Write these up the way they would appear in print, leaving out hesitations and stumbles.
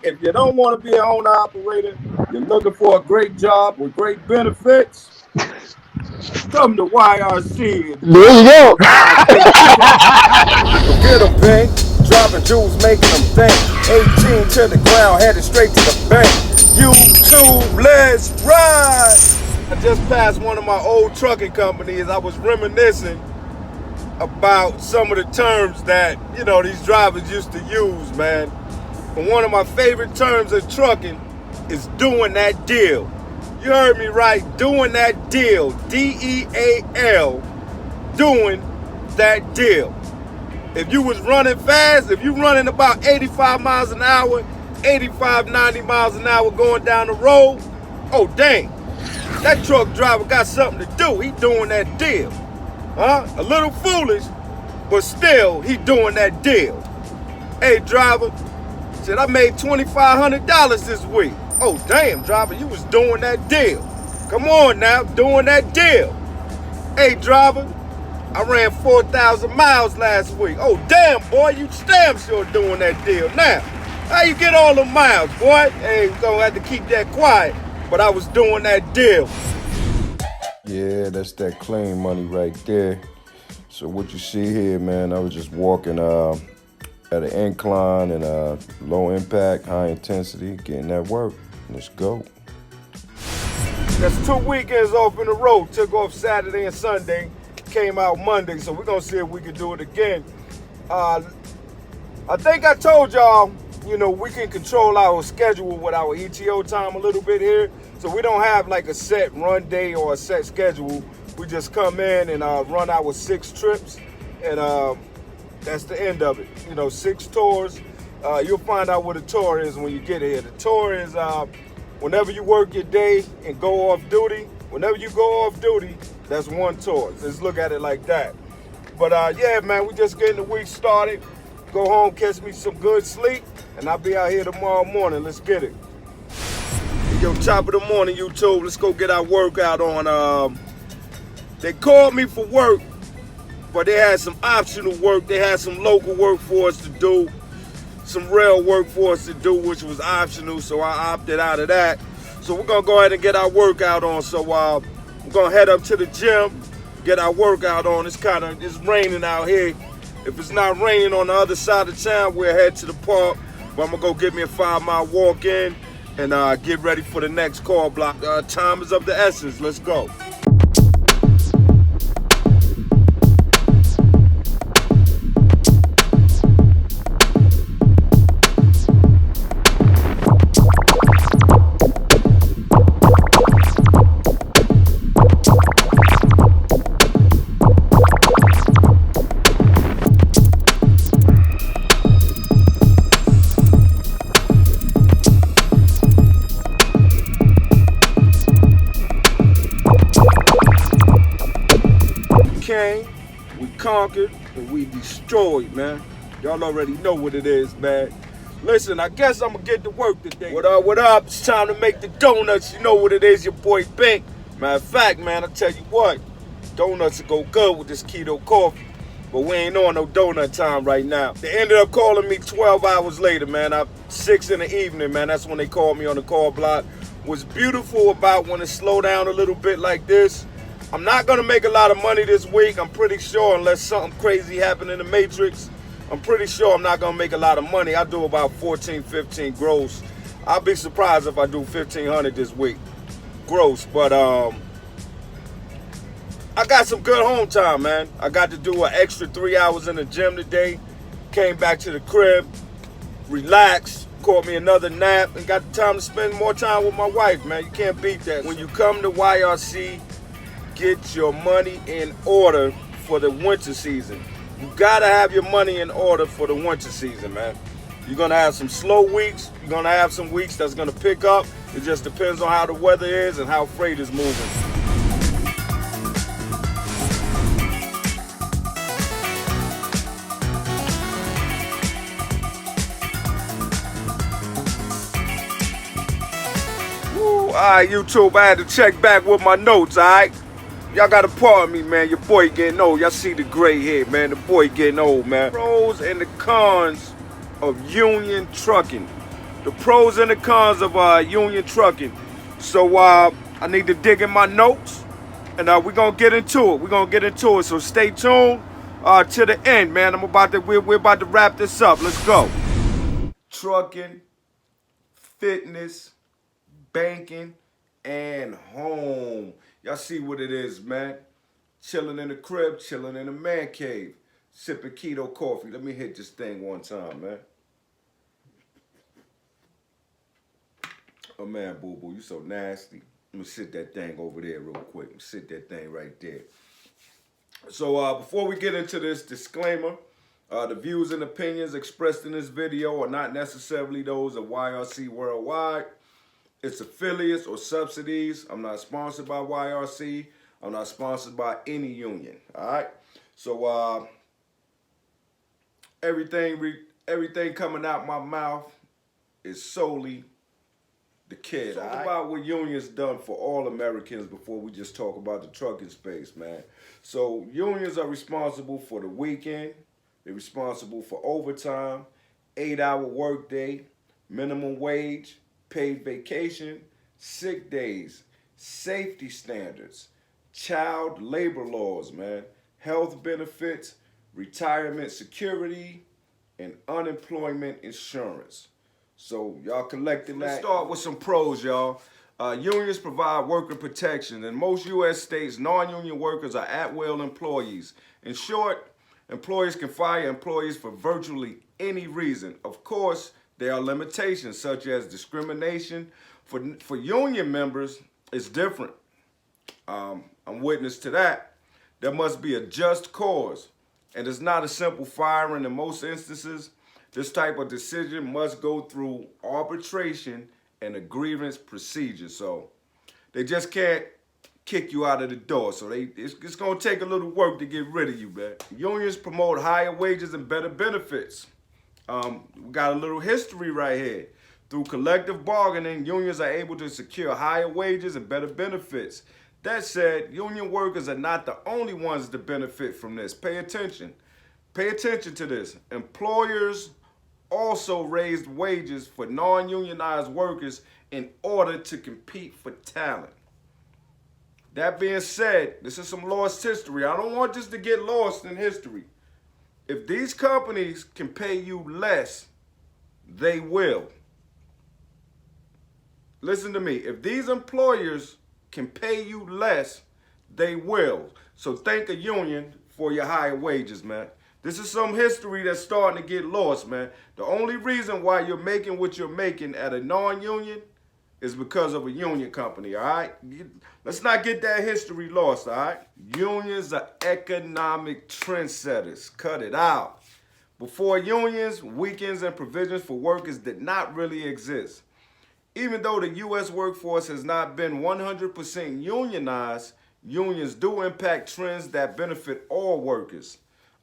If you don't want to be an owner operator, you're looking for a great job with great benefits, come to YRC and There you develop go. I take Go get 'em, Bink. Dropping jewels, making them think. 18 to the ground, headed straight to the bank. YouTube, let's ride. I just passed one of my old trucking companies. I was reminiscing about some of the terms that, these drivers used to use, man. And one of my favorite terms in trucking is doing that deal. You heard me right, doing that deal. DEAL, doing that deal. If you was running fast, if you running about 85 miles an hour, 85, 90 miles an hour going down the road, oh dang, that truck driver got something to do. He doing that deal. A little foolish, but still, he doing that deal. Hey, driver, said I made $2,500 this week. Oh, damn, driver, you was doing that deal. Come on now, doing that deal. Hey, driver, I ran 4,000 miles last week. Oh, damn, boy, you damn sure doing that deal. Now, how you get all the miles, boy? Hey, we're going to have to keep that quiet, but I was doing that deal. Yeah, that's that clean money right there. So what you see here, man, I was just walking at an incline and low impact, high intensity, getting that work. Let's go. That's 2 weekends off in a row. Took off Saturday and Sunday, came out Monday, so we're gonna see if we can do it again. I think I told y'all, we can control our schedule with our ETO time a little bit here. So we don't have like a set run day or a set schedule. We just come in and run our 6 trips, and that's the end of it. 6 tours. You'll find out what a tour is when you get here. The tour is whenever you work your day and go off duty. Whenever you go off duty, that's one tour. Let's look at it like that. But yeah, man, we just getting the week started. Go home, catch me some good sleep, and I'll be out here tomorrow morning. Let's get it. Yo, top of the morning, YouTube. Let's go get our workout on. They called me for work, but they had some optional work. They had some local work for us to do, some rail work for us to do, which was optional, so I opted out of that. So we're going to go ahead and get our workout on. So we're going to head up to the gym, get our workout on. It's raining out here. If it's not raining on the other side of town, we'll head to the park. But I'm going to go get me a 5-mile walk in and get ready for the next call block. Time is of the essence. Let's go. We conquered, and we destroyed, man. Y'all already know what it is, man. Listen, I guess I'm gonna get to work today. What up, what up? It's time to make the donuts. You know what it is, your boy Bink. Matter of fact, man, I tell you what, donuts will go good with this keto coffee. But we ain't on no donut time right now. They ended up calling me 12 hours later, man. 6 in the evening, man. That's when they called me on the call block. What's beautiful about when it slow down a little bit like this, I'm not going to make a lot of money this week. I'm pretty sure, unless something crazy happened in the Matrix, I'm pretty sure I'm not going to make a lot of money. I do about 14, 15 gross. I'll be surprised if I do 1,500 this week gross. But I got some good home time, man. I got to do an extra 3 hours in the gym today. Came back to the crib, relaxed, caught me another nap, and got the time to spend more time with my wife, man. You can't beat that. When you come to YRC, get your money in order for the winter season. You gotta have your money in order for the winter season, man. You're gonna have some slow weeks. You're gonna have some weeks that's gonna pick up. It just depends on how the weather is and how freight is moving. Woo, all right, YouTube, I had to check back with my notes, all right? Y'all gotta pardon me, man. Your boy getting old. Y'all see the gray hair, man. The boy getting old, man. Pros and the cons of union trucking. the pros and the cons of union trucking. So I need to dig in my notes, and we're gonna get into it. We're gonna get into it. So stay tuned to the end, man. We're about to wrap this up. Let's go. Trucking, fitness, banking, and home. Y'all see what it is, man. Chilling in the crib, chilling in the man cave, sipping keto coffee. Let me hit this thing one time, man. Oh man, boo boo, you so nasty. Let me sit that thing over there real quick. Sit that thing right there. So before we get into this disclaimer, the views and opinions expressed in this video are not necessarily those of YRC Worldwide, its affiliates or subsidies. I'm not sponsored by YRC. I'm not sponsored by any union. All right. So everything coming out my mouth is solely the kid. Talk about what unions done for all Americans before we just talk about the trucking space, man. So unions are responsible for the weekend. They're responsible for overtime, 8-hour workday, minimum wage, paid vacation, sick days, safety standards, child labor laws, man, health benefits, retirement security, and unemployment insurance. So y'all collecting that. Let's start with some pros, y'all. Unions provide worker protection. In most U.S. states, non-union workers are at-will employees. In short, employers can fire employees for virtually any reason. Of course, there are limitations such as discrimination. For union members, it's different. I'm witness to that. There must be a just cause, and it's not a simple firing in most instances. This type of decision must go through arbitration and a grievance procedure. So they just can't kick you out of the door. So it's going to take a little work to get rid of you, man. Unions promote higher wages and better benefits. We got a little history right here. Through collective bargaining, unions are able to secure higher wages and better benefits. That said, union workers are not the only ones to benefit from this. Pay attention. Pay attention to this. Employers also raised wages for non-unionized workers in order to compete for talent. That being said, this is some lost history. I don't want this to get lost in history. If these companies can pay you less, they will. Listen to me. If these employers can pay you less, they will. So thank a union for your higher wages, man. This is some history that's starting to get lost, man. The only reason why you're making what you're making at a non-union is because of a union company, all right? Let's not get that history lost, all right? Unions are economic trendsetters. Cut it out. Before unions, weekends and provisions for workers did not really exist. Even though the U.S. workforce has not been 100% unionized, unions do impact trends that benefit all workers.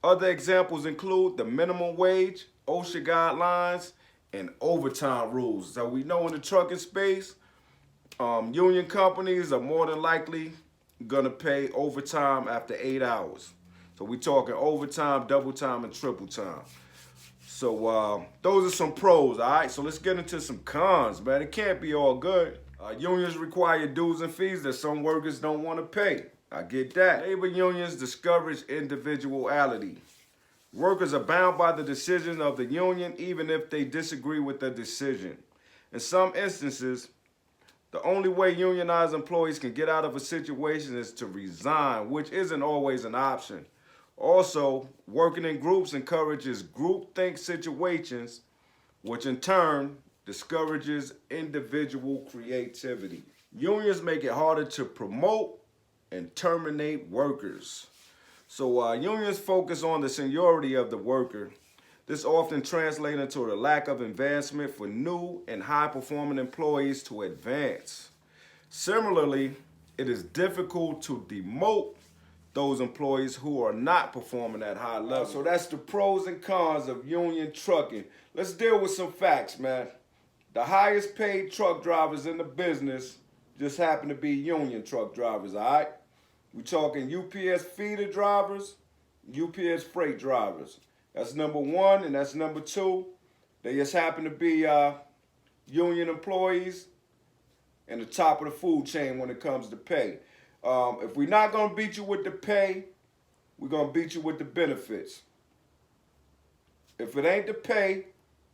Other examples include the minimum wage, OSHA guidelines, and overtime rules. So we know in the trucking space, union companies are more than likely gonna pay overtime after 8 hours. So we're talking overtime, double time, and triple time. So those are some pros, all right? So let's get into some cons, man. It can't be all good. Unions require dues and fees that some workers don't want to pay. I get that. Labor unions discourage individuality. Workers are bound by the decision of the union even if they disagree with the decision. In some instances, the only way unionized employees can get out of a situation is to resign, which isn't always an option. Also, working in groups encourages groupthink situations, which in turn discourages individual creativity. Unions make it harder to promote and terminate workers. So unions focus on the seniority of the worker. This often translates into a lack of advancement for new and high-performing employees to advance. Similarly, it is difficult to demote those employees who are not performing at high level. So that's the pros and cons of union trucking. Let's deal with some facts, man. The highest paid truck drivers in the business just happen to be union truck drivers, all right? We're talking UPS feeder drivers, UPS freight drivers. That's number one, and that's number two. They just happen to be union employees and the top of the food chain when it comes to pay. If we're not going to beat you with the pay, we're going to beat you with the benefits. If it ain't the pay,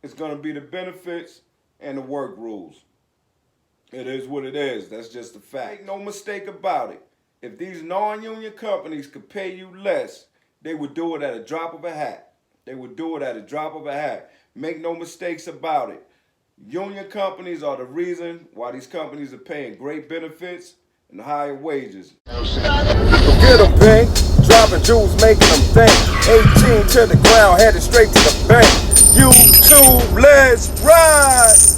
it's going to be the benefits and the work rules. It is what it is. That's just a fact. Make no mistake about it. If these non-union companies could pay you less, they would do it at a drop of a hat. They would do it at a drop of a hat. Make no mistakes about it. Union companies are the reason why these companies are paying great benefits and higher wages. Get them, Bink. Dropping jewels, making them think. 18 to the ground, headed straight to the bank. YouTube, let's ride!